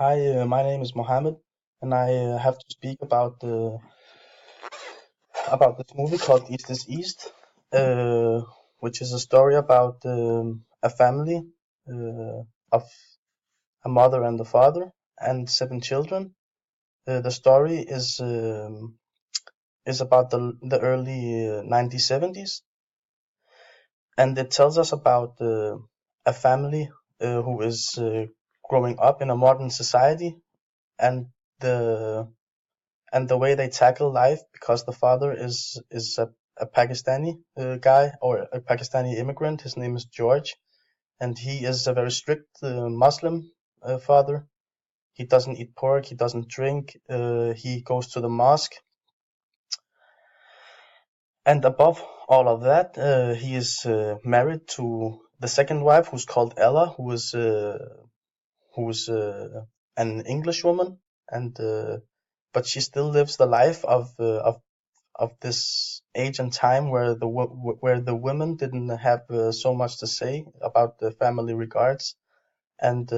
Hi, my name is Mohammed, and I have to speak about this movie called East is East, which is a story about a family of a mother and a father and seven children. The story is about the early 1970s, and it tells us about a family who is growing up in a modern society and the and the way they tackle life because the father is a Pakistani guy or a Pakistani immigrant. His name is George, and he is a very strict Muslim father. He doesn't eat pork. He doesn't drink. He goes to the mosque, and above all of that, he is married to the second wife, who's called Ella, who's an English woman, and but she still lives the life of this age and time where the women didn't have so much to say about the family regards, and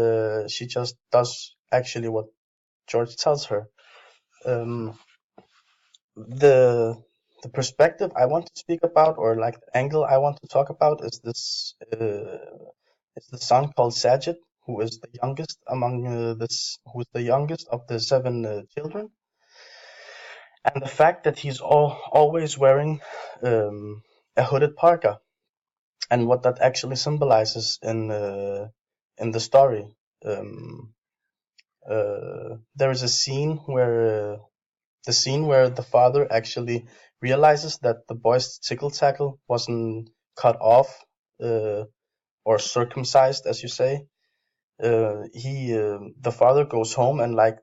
she just does actually what George tells her. Um, the the perspective I want to speak about, or like the angle I want to talk about, is this is the son called Sajid, who is the youngest among who's the youngest of the seven children, and the fact that he's always wearing a hooded parka, and what that actually symbolizes in the story. Um, there is a scene where the father actually realizes that the boy's tickle tackle wasn't cut off uh, or circumcised, as you say. The father goes home and like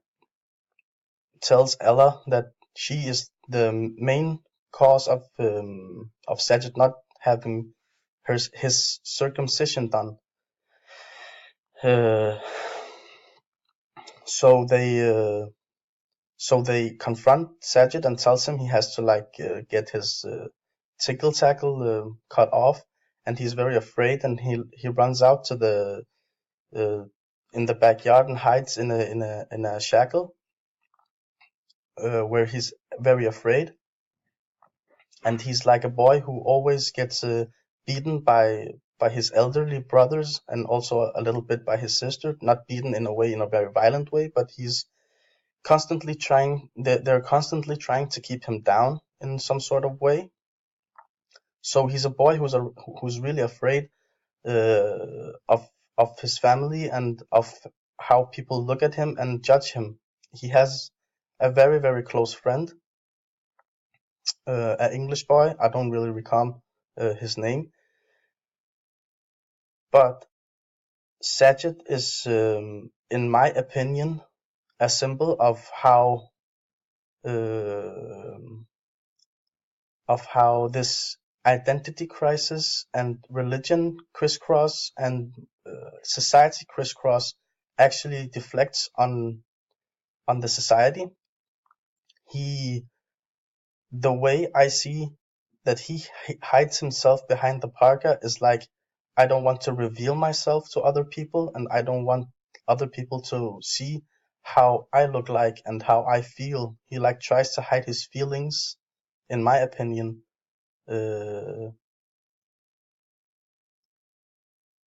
tells Ella that she is the main cause of Sajid not having his circumcision done. Uh, so they confront Sajid and tells him he has to get his tickle tackle cut off, and he's very afraid, and he runs out to the uh, in the backyard and hides in a shackle where he's very afraid, and he's like a boy who always gets beaten by his elderly brothers and also a little bit by his sister, not beaten in a way, in a very violent way, but he's constantly trying they're constantly trying to keep him down in some sort of way. So he's a boy who's really afraid of his family and of how people look at him and judge him. He has a very close friend, an English boy. I don't really recall his name, but Sajid is, in my opinion, a symbol uh, of how this identity crisis and religion crisscross and society crisscross actually deflects on the society. He, the way I see that he hides himself behind the parka is like, I don't want to reveal myself to other people, and I don't want other people to see how I look like and how I feel. He like tries to hide his feelings, in my opinion, uh,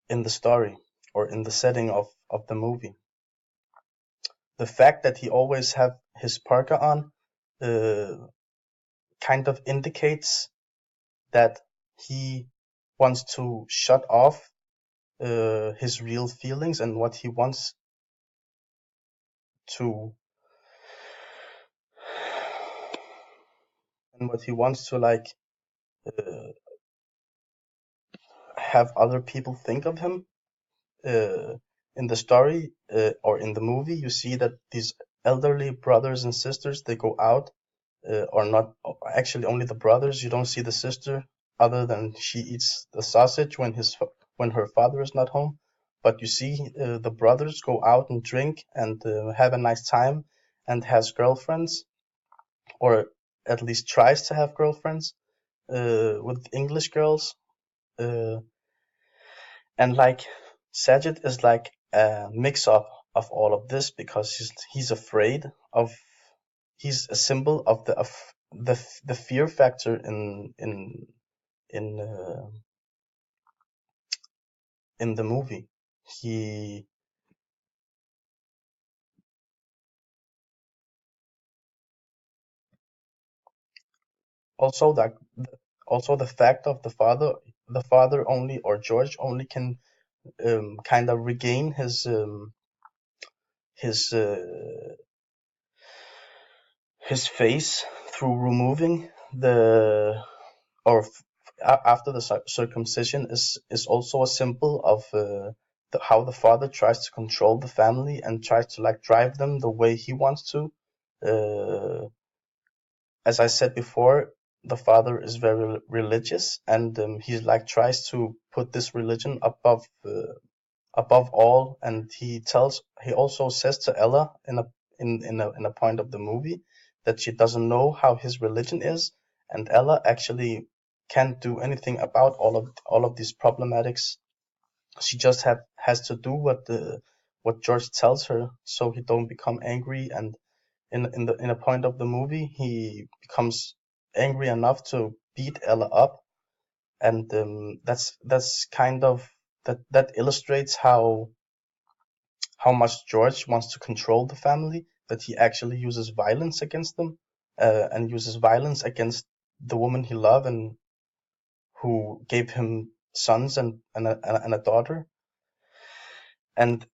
in the story or in the setting of the movie. The fact that he always have his parka on uh, kind of indicates that he wants to shut off his real feelings and what he wants to like uh, have other people think of him. uh, in the story or in the movie, you see that these elderly brothers and sisters, they go out, or not, actually only the brothers. You don't see the sister, other than she eats the sausage when her father is not home. But you see the brothers go out and drink and have a nice time and has girlfriends, or at least tries to have girlfriends with English girls. Uh, and like Sajid is like a mix up of all of this because he's afraid of he's a symbol of the fear factor in in the movie. He also that also the fact of the father only or George only can kind of regain his his face through removing the or after the circumcision is also a symbol of how the father tries to control the family and tries to like drive them the way he wants to. As I said before, the father is very religious, and he like tries to put this religion above all. And he also says to Ella in a point of the movie that she doesn't know how his religion is, and Ella actually can't do anything about all of these problematics. She just has to do what George tells her, so he don't become angry. And in a point of the movie, he becomes angry enough to beat Ella up, and that's kind of that illustrates how much George wants to control the family, that he actually uses violence against them, and uses violence against the woman he loved and who gave him sons and a daughter. And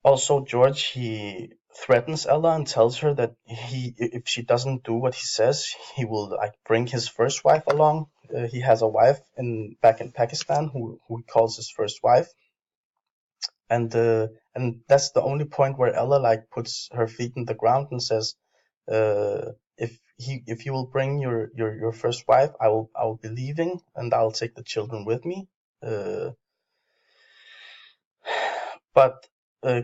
also George, he threatens Ella and tells her that if she doesn't do what he says, he will like bring his first wife along. He has a wife back in Pakistan who he calls his first wife, and that's the only point where Ella like puts her feet in the ground and says, if you will bring your first wife, I will be leaving and I'll take the children with me. Uh, but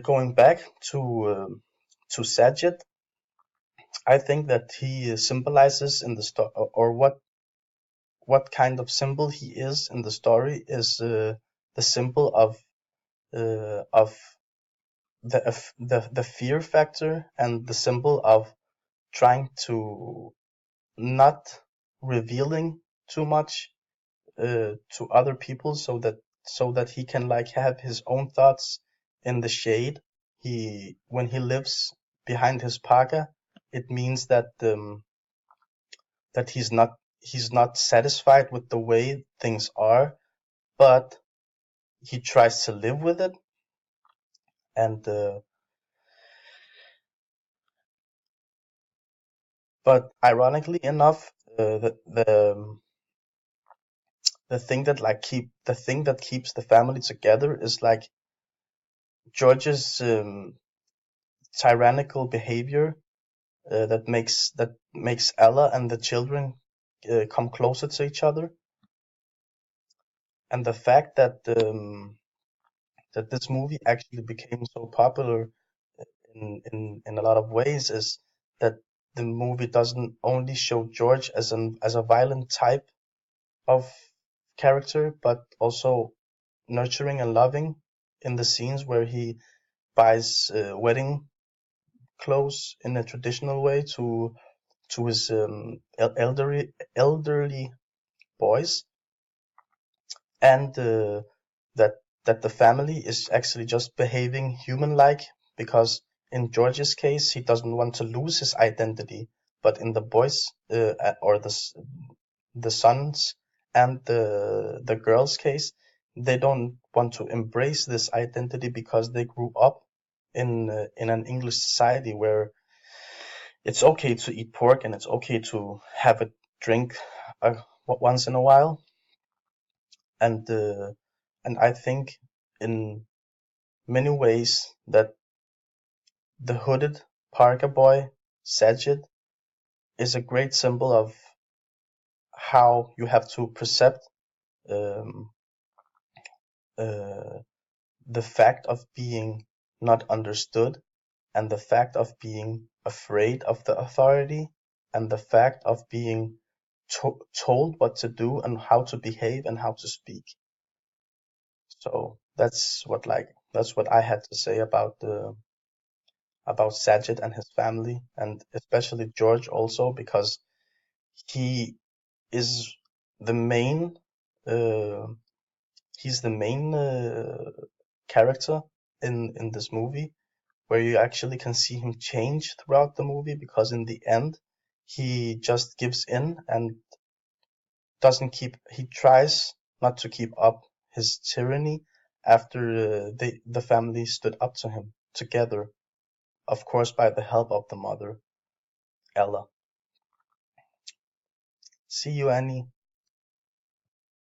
going back to Sajid, I think that he symbolizes in the story, or what kind of symbol he is in the story is the symbol of the fear factor and the symbol of trying to not revealing too much to other people so that he can like have his own thoughts in the shade. He when he lives behind his parka, it means that he's not satisfied with the way things are, but he tries to live with it. And but ironically enough, the thing that keeps the family together is like George's tyrannical behavior that makes Ella and the children come closer to each other, and the fact that this movie actually became so popular in a lot of ways is that the movie doesn't only show George as a violent type of character, but also nurturing and loving in the scenes where he buys wedding clothes in a traditional way to his elderly boys, and that that the family is actually just behaving human-like, because in George's case he doesn't want to lose his identity, but in the boys or the sons and the girls' case, they don't want to embrace this identity because they grew up in an English society where it's okay to eat pork and it's okay to have a drink once in a while. And uh, and I think in many ways that the hooded parka boy Sajid is a great symbol of how you have to percept um, uh, the fact of being not understood, and the fact of being afraid of the authority, and the fact of being told what to do and how to behave and how to speak. So that's what I had to say about about Sajid and his family, and especially George also, because he is the main uh, he's the main character in this movie, where you actually can see him change throughout the movie, because in the end he just gives in and doesn't keep he tries not to keep up his tyranny after the family stood up to him together, of course by the help of the mother, Ella. See you, Annie.